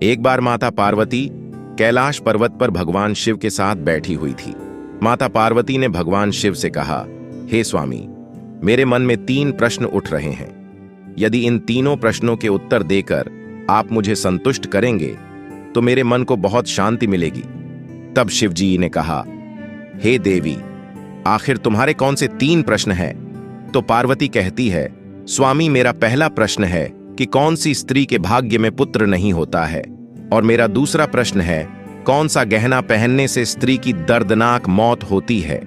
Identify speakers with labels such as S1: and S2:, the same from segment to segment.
S1: एक बार माता पार्वती कैलाश पर्वत पर भगवान शिव के साथ बैठी हुई थी। माता पार्वती ने भगवान शिव से कहा, हे स्वामी, मेरे मन में 3 प्रश्न उठ रहे हैं। यदि इन तीनों प्रश्नों के उत्तर देकर आप मुझे संतुष्ट करेंगे तो मेरे मन को बहुत शांति मिलेगी। तब शिव जी ने कहा, हे देवी, आखिर तुम्हारे कौन से 3 प्रश्न हैं? तो पार्वती कहती है, स्वामी, मेरा पहला प्रश्न है कि कौन सी स्त्री के भाग्य में पुत्र नहीं होता है, और मेरा दूसरा प्रश्न है कौन सा गहना पहनने से स्त्री की दर्दनाक मौत होती है,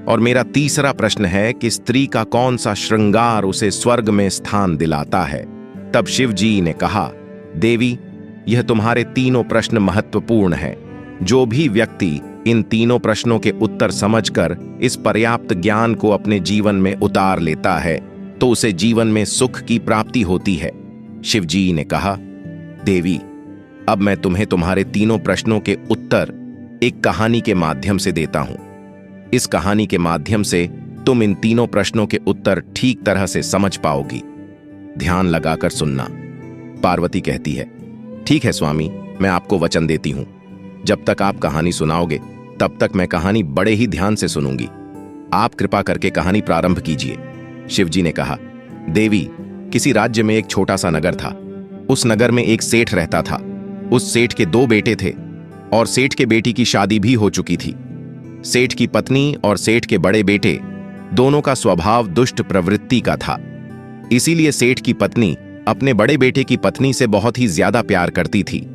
S1: और मेरा तीसरा प्रश्न है कि स्त्री का कौन सा श्रृंगार उसे स्वर्ग में स्थान दिलाता है। तब शिव जी ने कहा, देवी, यह तुम्हारे तीनों प्रश्न महत्वपूर्ण हैं। जो भी व्यक्ति इन तीनों प्रश्नों के उत्तर समझकर इस पर्याप्त ज्ञान को अपने जीवन में उतार लेता है तो उसे जीवन में सुख की प्राप्ति होती है। शिव जी ने कहा, देवी, अब मैं तुम्हें तुम्हारे तीनों प्रश्नों के उत्तर एक कहानी के माध्यम से देता हूं। इस कहानी के माध्यम से तुम इन तीनों प्रश्नों के उत्तर ठीक तरह से समझ पाओगी। ध्यान लगाकर सुनना। पार्वती कहती है, ठीक है स्वामी, मैं आपको वचन देती हूं। जब तक आप कहानी सुनाओगे तब तक मैं कहानी बड़े ही ध्यान से सुनूंगी। आप कृपा करके कहानी प्रारंभ कीजिए। शिव जी ने कहा, देवी, किसी राज्य में एक छोटा सा नगर था। उस नगर में एक सेठ रहता था। उस सेठ के 2 बेटे थे और सेठ के बेटी की शादी भी हो चुकी थी। सेठ की पत्नी और सेठ के बड़े बेटे दोनों का स्वभाव दुष्ट प्रवृत्ति का था। इसीलिए सेठ की पत्नी अपने बड़े बेटे की पत्नी से बहुत ही ज्यादा प्यार करती थी,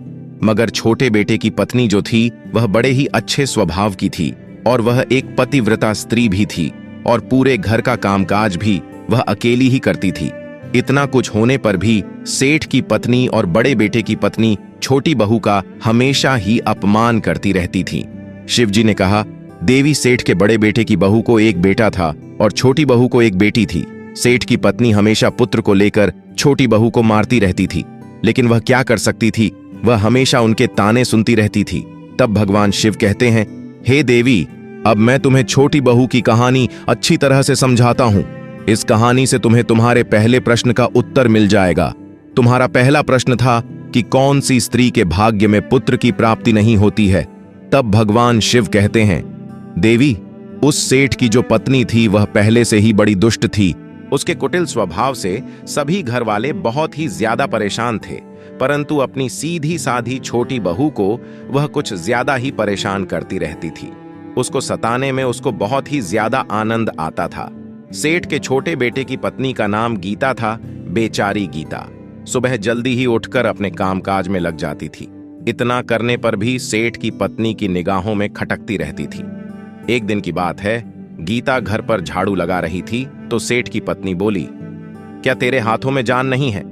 S1: मगर छोटे बेटे की पत्नी जो थी वह बड़े ही अच्छे स्वभाव की थी और वह एक पतिव्रता स्त्री भी थी और पूरे घर का कामकाज भी वह अकेली ही करती थी। इतना कुछ होने पर भी सेठ की पत्नी और बड़े बेटे की पत्नी छोटी बहू का हमेशा ही अपमान करती रहती थी। शिव जी ने कहा, देवी, सेठ के बड़े बेटे की बहू को एक बेटा था और छोटी बहू को एक बेटी थी। सेठ की पत्नी हमेशा पुत्र को लेकर छोटी बहू को मारती रहती थी, लेकिन वह क्या कर सकती थी, वह हमेशा उनके ताने सुनती रहती थी। तब भगवान शिव कहते हैं, हे देवी, अब मैं तुम्हें छोटी बहू की कहानी अच्छी तरह से समझाता हूं। इस कहानी से तुम्हें तुम्हारे पहले प्रश्न का उत्तर मिल जाएगा। तुम्हारा पहला प्रश्न था कि कौन सी स्त्री के भाग्य में पुत्र की प्राप्ति नहीं होती है। तब भगवान शिव कहते हैं, देवी, उस सेठ की जो पत्नी थी वह पहले से ही बड़ी दुष्ट थी। उसके कुटिल स्वभाव से सभी घर वाले बहुत ही ज्यादा परेशान थे, परंतु अपनी सीधी साधी छोटी बहू को वह कुछ ज्यादा ही परेशान करती रहती थी। उसको सताने में उसको बहुत ही ज्यादा आनंद आता था। सेठ के छोटे बेटे की पत्नी का नाम गीता था। बेचारी गीता सुबह जल्दी ही उठकर अपने कामकाज में लग जाती थी। इतना करने पर भी सेठ की पत्नी की निगाहों में खटकती रहती थी। एक दिन की बात है, गीता घर पर झाड़ू लगा रही थी तो सेठ की पत्नी बोली, क्या तेरे हाथों में जान नहीं है?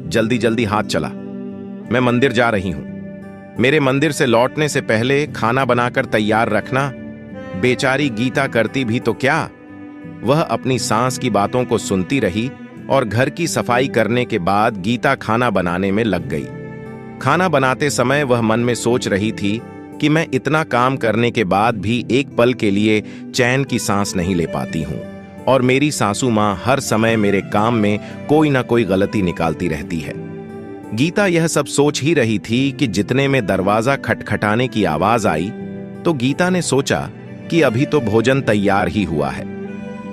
S1: जल्दी जल्दी हाथ चला, मैं मंदिर जा रही हूं। मेरे मंदिर से लौटने से पहले खाना बनाकर तैयार रखना। बेचारी गीता करती भी तो क्या, वह अपनी सास की बातों को सुनती रही और घर की सफाई करने के बाद गीता खाना बनाने में लग गई। खाना बनाते समय वह मन में सोच रही थी कि मैं इतना काम करने के बाद भी एक पल के लिए चैन की सांस नहीं ले पाती हूं और मेरी सासू मां हर समय मेरे काम में कोई ना कोई गलती निकालती रहती है। गीता यह सब सोच ही रही थी कि जितने में दरवाजा खटखटाने की आवाज आई तो गीता ने सोचा कि अभी तो भोजन तैयार ही हुआ है,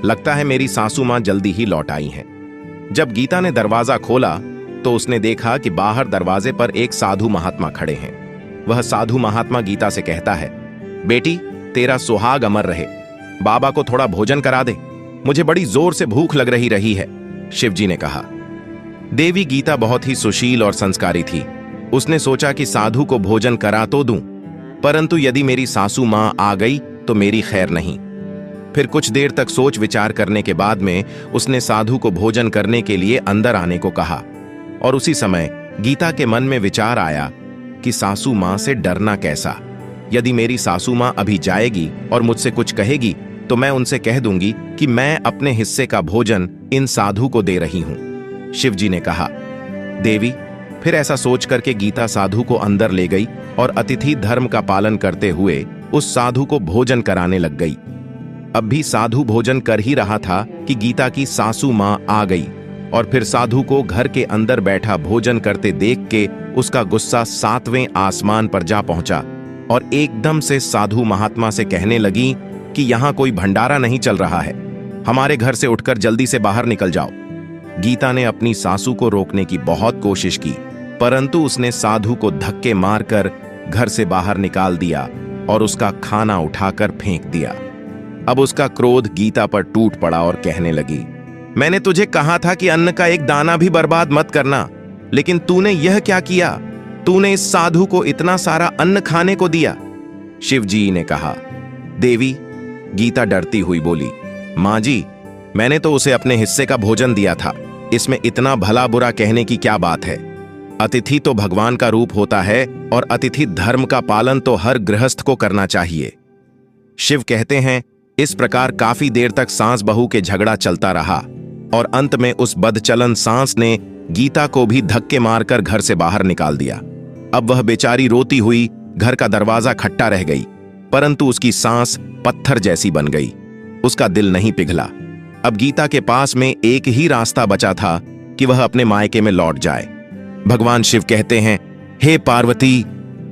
S1: लगता है मेरी सासू मां जल्दी ही लौट आई हैं। जब गीता ने दरवाजा खोला तो उसने देखा कि बाहर दरवाजे पर एक साधु महात्मा खड़े हैं। वह साधु महात्मा गीता से कहता है, बेटी, तेरा सुहाग अमर रहे, बाबा को थोड़ा भोजन करा दे, मुझे बड़ी जोर से भूख लग रही है। शिव जी ने कहा। देवी गीता बहुत ही सुशील और संस्कारी थी। उसने सोचा कि साधु को भोजन करा तो दूं, परंतु यदि मेरी सासू मां आ गई तो मेरी खैर नहीं। फिर कुछ देर तक सोच विचार करने के बाद में उसने साधु को भोजन करने के लिए अंदर आने को कहा और उसी समय गीता के मन में विचार आया कि सासू मां से डरना कैसा। यदि मेरी सासू मां अभी जाएगी और मुझसे कुछ कहेगी तो मैं उनसे कह दूंगी कि मैं अपने हिस्से का भोजन इन साधु को दे रही हूं। शिव जी ने कहा, देवी, फिर ऐसा सोच करके गीता साधु को अंदर ले गई और अतिथि धर्म का पालन करते हुए उस साधु को भोजन कराने लग गई। अब भी साधु भोजन कर ही रहा था कि गीता की सासू मां आ गई और फिर साधु को घर के अंदर बैठा भोजन करते देख के उसका गुस्सा 7वें आसमान पर जा पहुंचा और एकदम से साधु महात्मा से कहने लगी कि यहां कोई भंडारा नहीं चल रहा है, हमारे घर से उठकर जल्दी से बाहर निकल जाओ। गीता ने अपनी सासू को रोकने की बहुत कोशिश की, परंतु उसने साधु को धक्के मारकर घर से बाहर निकाल दिया और उसका खाना उठाकर फेंक दिया। अब उसका क्रोध गीता पर टूट पड़ा और कहने लगी, मैंने तुझे कहा था कि अन्न का एक दाना भी बर्बाद मत करना, लेकिन तूने यह क्या किया? तूने इस साधु को इतना सारा अन्न खाने को दिया। शिव जी ने कहा, देवी, गीता डरती हुई बोली, मां जी, मैंने तो उसे अपने हिस्से का भोजन दिया था, इसमें इतना भला बुरा कहने की क्या बात है? अतिथि तो भगवान का रूप होता है और अतिथि धर्म का पालन तो हर गृहस्थ को करना चाहिए। शिव कहते हैं, इस प्रकार काफी देर तक सास बहू के झगड़ा चलता रहा और अंत में उस बदचलन सास ने गीता को भी धक्के मारकर घर से बाहर निकाल दिया। अब वह बेचारी रोती हुई घर का दरवाजा खट्टा रह गई, परंतु उसकी सांस पत्थर जैसी बन गई। उसका दिल नहीं पिघला। अब गीता के पास में एक ही रास्ता बचा था कि वह अपने मायके में लौट जाए। भगवान शिव कहते हैं, हे पार्वती,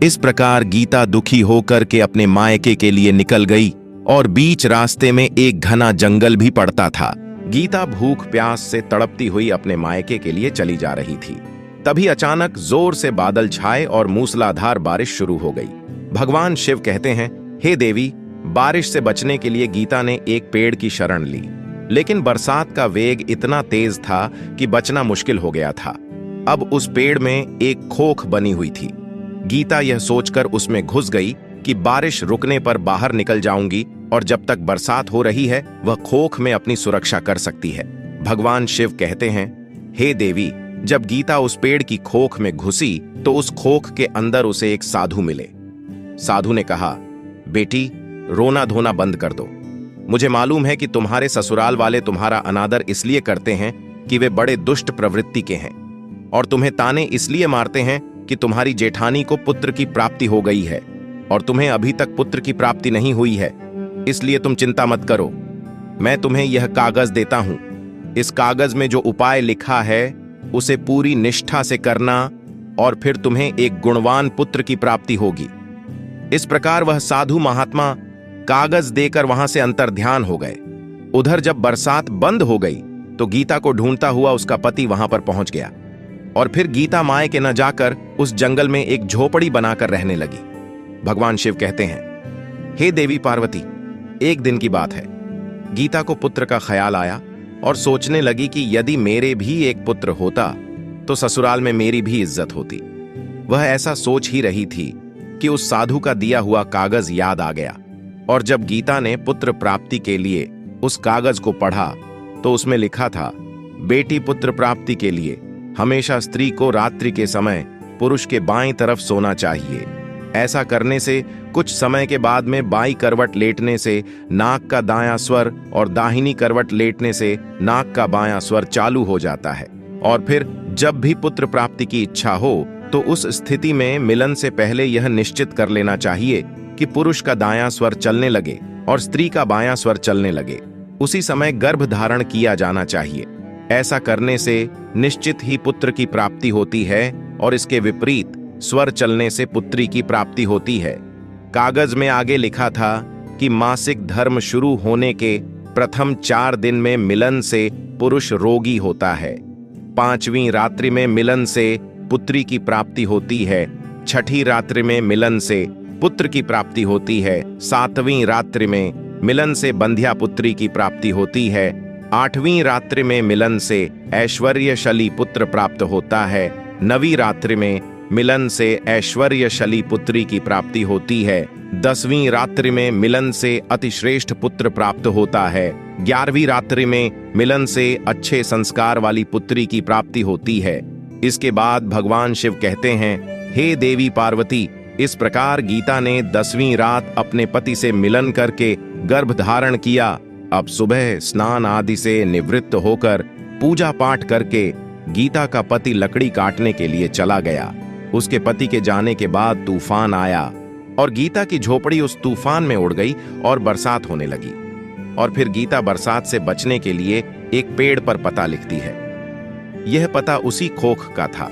S1: इस प्रकार गीता दुखी होकर के अपने मायके के लिए निकल गई और बीच रास्ते में एक घना जंगल भी पड़ता था। गीता भूख प्यास से तड़पती हुई अपने मायके के लिए चली जा रही थी। तभी अचानक जोर से बादल छाए और मूसलाधार बारिश शुरू हो गई। भगवान शिव कहते हैं, हे देवी, बारिश से बचने के लिए गीता ने एक पेड़ की शरण ली, लेकिन बरसात का वेग इतना तेज था कि बचना मुश्किल हो गया था। अब उस पेड़ में एक खोख बनी हुई थी। गीता यह सोचकर उसमें घुस गई कि बारिश रुकने पर बाहर निकल जाऊंगी और जब तक बरसात हो रही है वह खोख में अपनी सुरक्षा कर सकती है। भगवान शिव कहते हैं, हे देवी, जब गीता उस पेड़ की खोख में घुसी तो उस खोख के अंदर उसे एक साधु मिले। साधु ने कहा, बेटी, रोना धोना बंद कर दो। मुझे मालूम है कि तुम्हारे ससुराल वाले तुम्हारा अनादर इसलिए करते हैं कि वे बड़े दुष्ट प्रवृत्ति के हैं और तुम्हें ताने इसलिए मारते हैं कि तुम्हारी जेठानी को पुत्र की प्राप्ति हो गई है और तुम्हें अभी तक पुत्र की प्राप्ति नहीं हुई है, इसलिए तुम चिंता मत करो। मैं तुम्हें यह कागज देता हूं। इस कागज में जो उपाय लिखा है उसे पूरी निष्ठा से करना और फिर तुम्हें एक गुणवान पुत्र की प्राप्ति होगी। इस प्रकार वह साधु महात्मा कागज देकर वहां से अंतर्ध्यान हो गए। उधर जब बरसात बंद हो गई तो गीता को ढूंढता हुआ उसका पति वहां पर पहुंच गया और फिर गीता मायके न जाकर उस जंगल में एक झोपड़ी बनाकर रहने लगी। भगवान शिव कहते हैं, हे देवी पार्वती, एक दिन की बात है, गीता को पुत्र का ख्याल आया और सोचने लगी कि यदि मेरे भी एक पुत्र होता तो ससुराल में मेरी भी इज्जत होती। वह ऐसा सोच ही रही थी कि उस साधु का दिया हुआ कागज याद आ गया और जब गीता ने पुत्र प्राप्ति के लिए उस कागज को पढ़ा तो उसमें लिखा था, बेटी, पुत्र प्राप्ति के लिए हमेशा स्त्री को रात्रि के समय पुरुष के बाईं तरफ सोना चाहिए। ऐसा करने से कुछ समय के बाद में बाईं करवट लेटने से नाक का दायां स्वर और दाहिनी करवट लेटने से नाक का बायां स्वर चालू हो जाता है और फिर जब भी पुत्र प्राप्ति की इच्छा हो तो उस स्थिति में मिलन से पहले यह निश्चित कर लेना चाहिए कि पुरुष का दायां स्वर चलने लगे और स्त्री का बायां स्वर चलने लगे। उसी समय गर्भ धारण किया जाना चाहिए। ऐसा करने से निश्चित ही पुत्र की प्राप्ति होती है और इसके विपरीत स्वर चलने से पुत्री की प्राप्ति होती है। कागज में आगे लिखा था कि मासिक धर्म शुरू होने के प्रथम 4 दिन में मिलन से पुरुष रोगी होता है, 5वीं रात्रि में मिलन से पुत्री की प्राप्ति होती है, 6ठी रात्रि में मिलन से पुत्र की प्राप्ति होती है, 7वीं रात्रि में मिलन से बंध्या पुत्री की प्राप्ति होती है, 8वीं रात्रि में मिलन से ऐश्वर्यशाली पुत्र प्राप्त होता है, 9वीं रात्रि में मिलन से ऐश्वर्यशाली पुत्री की प्राप्ति होती है, 10वीं रात्रि में मिलन से अतिश्रेष्ठ पुत्र प्राप्त होता है, 11वीं रात्रि में मिलन से अच्छे संस्कार वाली पुत्री की प्राप्ति होती है। इसके बाद भगवान शिव कहते हैं, हे देवी पार्वती, इस प्रकार गीता ने 10वीं रात अपने पति से मिलन करके गर्भ धारण किया। अब सुबह स्नान आदि से निवृत्त होकर पूजा पाठ करके गीता का पति लकड़ी काटने के लिए चला गया। उसके पति के जाने के बाद तूफान आया और गीता की झोपड़ी उस तूफान में उड़ गई और बरसात होने लगी। और फिर गीता बरसात से बचने के लिए एक पेड़ पर पता लिखती है। यह पता उसी खोख का था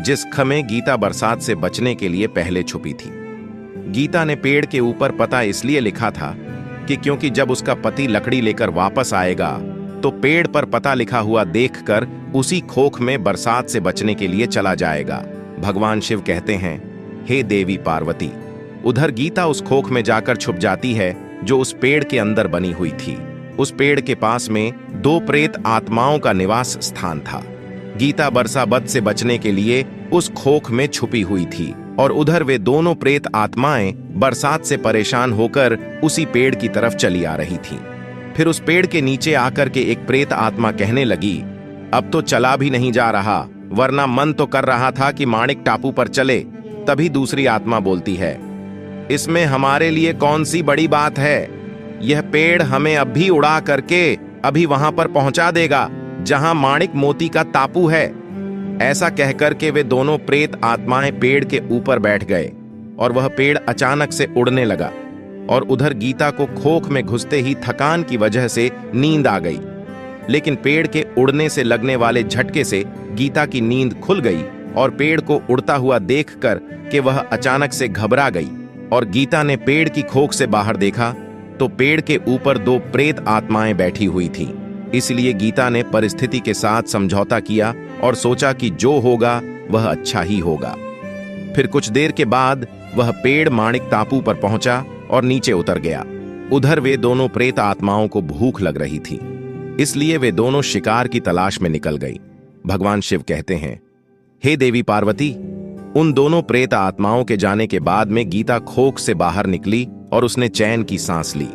S1: जिस ख में गीता बरसात से बचने के लिए पहले छुपी थी। गीता ने पेड़ के ऊपर पता इसलिए लिखा था कि क्योंकि जब उसका पति लकड़ी लेकर वापस आएगा तो पेड़ पर पता लिखा हुआ देखकर उसी खोख में बरसात से बचने के लिए चला जाएगा। भगवान शिव कहते हैं, हे देवी पार्वती। उधर गीता उस खोख में जाकर छुप जाती है जो उस पेड़ के अंदर बनी हुई थी। उस पेड़ के पास में 2 प्रेत आत्माओं का निवास स्थान था। गीता बरसात से बचने के लिए उस खोख में छुपी हुई थी और उधर वे दोनों प्रेत आत्माएं बरसात से परेशान होकर उसी पेड़ की तरफ चली आ रही थीं। फिर उस पेड़ के नीचे आकर के एक प्रेत आत्मा कहने लगी, अब तो चला भी नहीं जा रहा, वरना मन तो कर रहा था कि माणिक टापू पर चले। तभी दूसरी आत्मा बोलती है, इसमें हमारे लिए कौन सी बड़ी बात है, यह पेड़ हमें अब भी उड़ा करके अभी वहां पर पहुंचा देगा जहां माणिक मोती का टापू है। ऐसा कहकर के वे दोनों प्रेत आत्माएं पेड़ के ऊपर बैठ गए और वह पेड़ अचानक से उड़ने लगा और उधर गीता को खोख में घुसते ही थकान की वजह से नींद आ गई। लेकिन पेड़ के उड़ने से लगने वाले झटके से गीता की नींद खुल गई और पेड़ को उड़ता हुआ देखकर कि वह अचानक से घबरा गई और गीता ने पेड़ की खोख से बाहर देखा तो पेड़ के ऊपर 2 प्रेत आत्माएं बैठी हुई थीं। इसलिए गीता ने परिस्थिति के साथ समझौता किया और सोचा कि जो होगा वह अच्छा ही होगा। फिर कुछ देर के बाद वह पेड़ माणिक टापू पर पहुंचा और नीचे उतर गया। उधर वे दोनों प्रेत आत्माओं को भूख लग रही थी, इसलिए वे दोनों शिकार की तलाश में निकल गई। भगवान शिव कहते हैं, हे देवी पार्वती। उन दोनों प्रेत आत्माओं के जाने के बाद में गीता खोख से बाहर निकली और उसने चैन की सांस ली।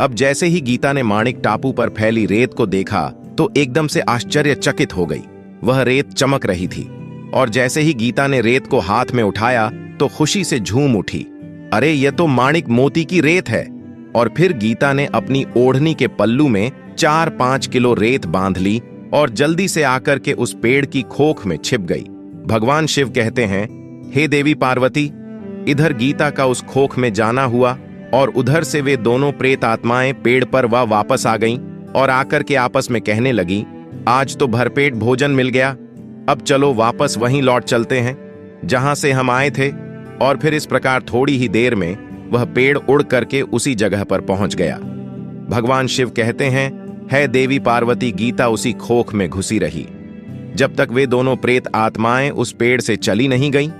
S1: अब जैसे ही गीता ने माणिक टापू पर फैली रेत को देखा तो एकदम से आश्चर्यचकित हो गई। वह रेत चमक रही थी और जैसे ही गीता ने रेत को हाथ में उठाया तो खुशी से झूम उठी, अरे यह तो माणिक मोती की रेत है। और फिर गीता ने अपनी ओढ़नी के पल्लू में 4-5 किलो रेत बांध ली और जल्दी से आकर के उस पेड़ की खोख में छिप गई। भगवान शिव कहते हैं, हे देवी पार्वती। इधर गीता का उस खोख में जाना हुआ और उधर से वे दोनों प्रेत आत्माएं पेड़ पर वापस आ गईं और आकर के आपस में कहने लगी, आज तो भरपेट भोजन मिल गया, अब चलो वापस वहीं लौट चलते हैं जहां से हम आए थे। और फिर इस प्रकार थोड़ी ही देर में वह पेड़ उड़ करके उसी जगह पर पहुंच गया। भगवान शिव कहते हैं, है देवी पार्वती। गीता उसी खोख में घुसी रही जब तक वे दोनों प्रेत आत्माएं उस पेड़ से चली नहीं गईं।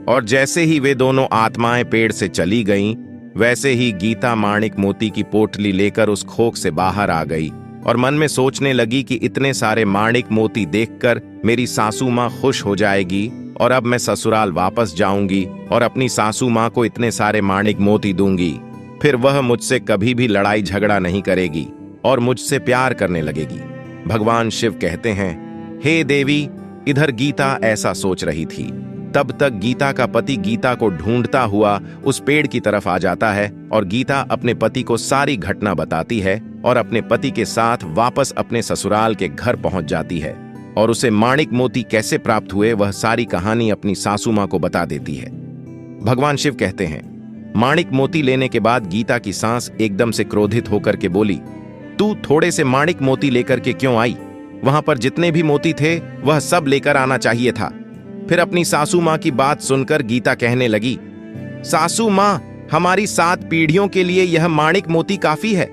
S1: और जैसे ही वे दोनों आत्माएं पेड़ से चली गईं, वैसे ही गीता माणिक मोती की पोटली लेकर उस खोख से बाहर आ गई और मन में सोचने लगी कि इतने सारे माणिक मोती देखकर मेरी सासू माँ खुश हो जाएगी और अब मैं ससुराल वापस जाऊंगी और अपनी सासू माँ को इतने सारे माणिक मोती दूंगी। फिर वह मुझसे कभी भी लड़ाई झगड़ा नहीं करेगी और मुझसे प्यार करने लगेगी। भगवान शिव कहते हैं, हे देवी। इधर गीता ऐसा सोच रही थी, तब तक गीता का पति गीता को ढूंढता हुआ उस पेड़ की तरफ आ जाता है और गीता अपने पति को सारी घटना बताती है और अपने पति के साथ वापस अपने ससुराल के घर पहुंच जाती है और उसे माणिक मोती कैसे प्राप्त हुए वह सारी कहानी अपनी सासू मां को बता देती है। भगवान शिव कहते हैं, माणिक मोती लेने के बाद गीता की सास एकदम से क्रोधित होकर के बोली, तू थोड़े से माणिक मोती लेकर के क्यों आई? वहां पर जितने भी मोती थे वह सब लेकर आना चाहिए था। फिर अपनी सासू माँ की बात सुनकर गीता कहने लगी, सासू माँ, हमारी 7 पीढ़ियों के लिए यह माणिक मोती काफी है।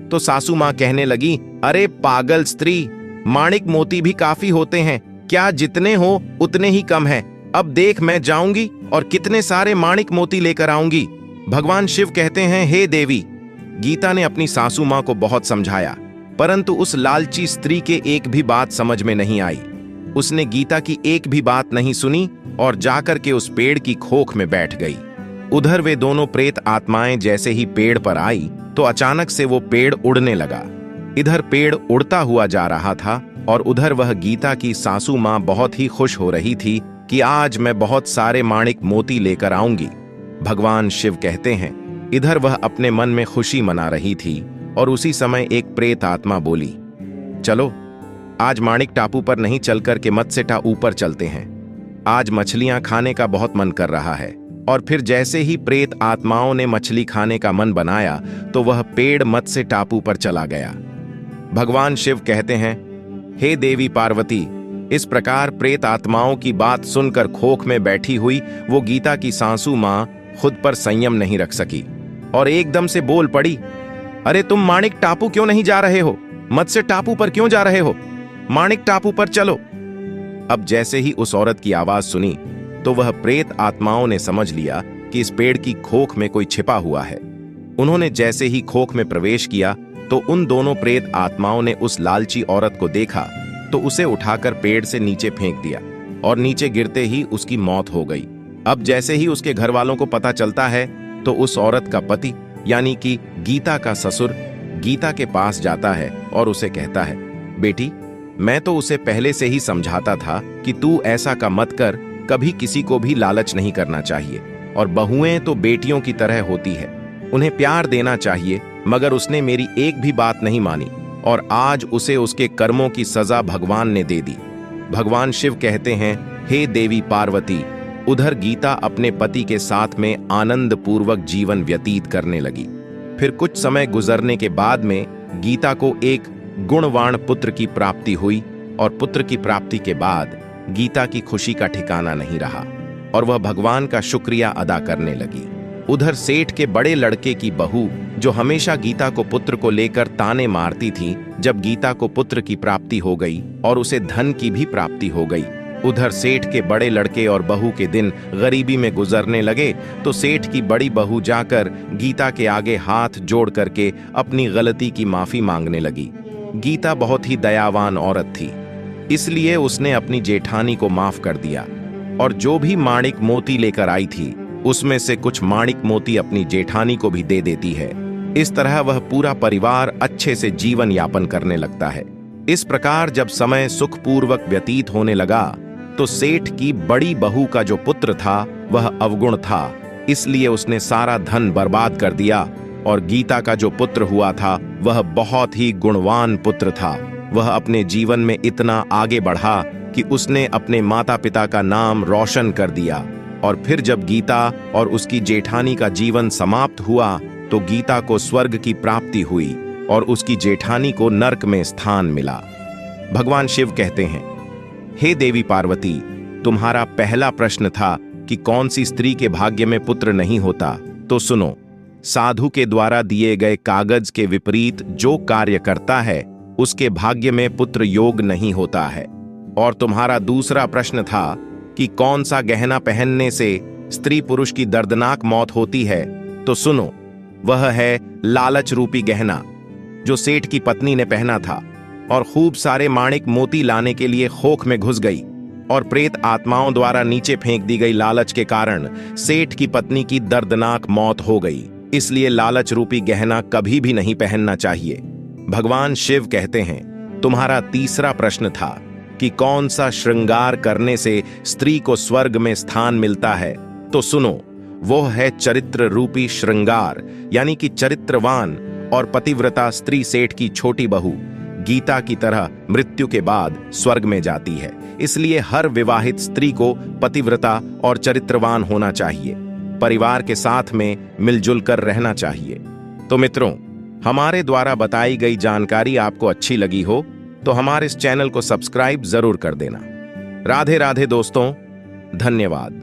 S1: तो सासू माँ कहने लगी, अरे पागल स्त्री, माणिक मोती भी काफी होते हैं, क्या जितने हो उतने ही कम हैं। अब देख, मैं जाऊंगी और कितने सारे माणिक मोती लेकर आऊंगी। भगवान शिव कहते हैं, हे देवी। गीता ने अपनी सासू माँ को बहुत समझाया, परंतु उस लालची स्त्री के एक भी बात समझ में नहीं आई। उसने गीता की एक भी बात नहीं सुनी और जाकर के उस पेड़ की खोख में बैठ गई। उधर वे दोनों प्रेत आत्माएं जैसे ही पेड़ पर आई तो अचानक से वो पेड़ उड़ने लगा। इधर पेड़ उड़ता हुआ जा रहा था और उधर वह गीता की सासू माँ बहुत ही खुश हो रही थी कि आज मैं बहुत सारे माणिक मोती लेकर आऊंगी। भगवान शिव कहते हैं, इधर वह अपने मन में खुशी मना रही थी और उसी समय एक प्रेत आत्मा बोली, चलो आज माणिक टापू पर नहीं चलकर के मत्स्यटा ऊपर चलते हैं, आज मछलियां खाने का बहुत मन कर रहा है। और फिर जैसे ही प्रेत आत्माओं ने मछली खाने का मन बनाया तो वह पेड़ मत्स्य टापू पर चला गया। भगवान शिव कहते हैं, हे देवी पार्वती। इस प्रकार प्रेत आत्माओं की बात सुनकर खोख में बैठी हुई वो गीता की सासू मां खुद पर संयम नहीं रख सकी और एकदम से बोल पड़ी, अरे तुम माणिक टापू क्यों नहीं जा रहे हो? मत्स्य टापू पर क्यों जा रहे हो? माणिक टापू पर चलो। अब जैसे ही उस औरत की आवाज सुनी तो वह प्रेत आत्माओं ने समझ लिया कि इस पेड़ की खोख में कोई छिपा हुआ है। उन्होंने जैसे ही खोख में प्रवेश किया तो उन दोनों प्रेत आत्माओं ने उस लालची औरत को देखा तो उसे उठाकर पेड़ से नीचे फेंक दिया और नीचे गिरते ही उसकी मौत हो गई। अब जैसे ही उसके घर वालों को पता चलता है तो उस औरत का पति यानी कि गीता का ससुर गीता के पास जाता है और उसे कहता है, बेटी, मैं तो उसे पहले से ही समझाता था कि तू ऐसा का मत कर, कभी किसी को भी लालच नहीं करना चाहिए और बहुएं तो बेटियों की तरह होती है, उन्हें प्यार देना चाहिए, मगर उसने मेरी एक भी बात नहीं मानी और आज उसे उसके कर्मों की सजा भगवान ने दे दी। भगवान शिव कहते हैं, हे देवी पार्वती, उधर गीता अपने पति के साथ में आनंद पूर्वक जीवन व्यतीत करने लगी। फिर कुछ समय गुजरने के बाद में गीता को एक गुणवान पुत्र की प्राप्ति हुई और पुत्र की प्राप्ति के बाद गीता की खुशी का ठिकाना नहीं रहा और वह भगवान का शुक्रिया अदा करने लगी। उधर सेठ के बड़े लड़के की बहू, जो हमेशा गीता को पुत्र को लेकर ताने मारती थी, जब गीता को पुत्र की प्राप्ति हो गई और उसे धन की भी प्राप्ति हो गई, उधर सेठ के बड़े लड़के और बहू के दिन गरीबी में गुजरने लगे तो सेठ की बड़ी बहू जाकर गीता के आगे हाथ जोड़ करके अपनी गलती की माफी मांगने लगी। गीता बहुत ही दयावान औरत थी, इसलिए उसने अपनी जेठानी को माफ कर दिया और जो भी माणिक मोती लेकर आई थी उसमें से कुछ माणिक मोती अपनी जेठानी को भी दे देती है। इस तरह वह पूरा परिवार अच्छे से जीवन यापन करने लगता है। इस प्रकार जब समय सुखपूर्वक व्यतीत होने लगा तो सेठ की बड़ी बहू का जो पुत्र था वह अवगुण था, इसलिए उसने सारा धन बर्बाद कर दिया और गीता का जो पुत्र हुआ था वह बहुत ही गुणवान पुत्र था। वह अपने जीवन में इतना आगे बढ़ा कि उसने अपने माता पिता का नाम रोशन कर दिया और फिर जब गीता और उसकी जेठानी का जीवन समाप्त हुआ तो गीता को स्वर्ग की प्राप्ति हुई और उसकी जेठानी को नरक में स्थान मिला। भगवान शिव कहते हैं, हे देवी पार्वती, तुम्हारा पहला प्रश्न था कि कौन सी स्त्री के भाग्य में पुत्र नहीं होता, तो सुनो, साधु के द्वारा दिए गए कागज के विपरीत जो कार्य करता है उसके भाग्य में पुत्र योग नहीं होता है। और तुम्हारा दूसरा प्रश्न था कि कौन सा गहना पहनने से स्त्री पुरुष की दर्दनाक मौत होती है, तो सुनो, वह है लालच रूपी गहना जो सेठ की पत्नी ने पहना था और खूब सारे माणिक मोती लाने के लिए खोख में घुस गई और प्रेत आत्माओं द्वारा नीचे फेंक दी गई लालच के कारण सेठ की पत्नी की दर्दनाक मौत हो गई। इसलिए लालच रूपी गहना कभी भी नहीं पहनना चाहिए। भगवान शिव कहते हैं, तुम्हारा तीसरा प्रश्न था कि कौन सा श्रृंगार करने से स्त्री को स्वर्ग में स्थान मिलता है, तो सुनो, वो है चरित्र रूपी श्रृंगार, यानी कि चरित्रवान और पतिव्रता स्त्री सेठ की छोटी बहू गीता की तरह मृत्यु के बाद स्वर्ग में जाती है। इसलिए हर विवाहित स्त्री को पतिव्रता और चरित्रवान होना चाहिए, परिवार के साथ में मिलजुल कर रहना चाहिए। तो मित्रों, हमारे द्वारा बताई गई जानकारी आपको अच्छी लगी हो तो हमारे इस चैनल को सब्सक्राइब जरूर कर देना। राधे राधे दोस्तों, धन्यवाद।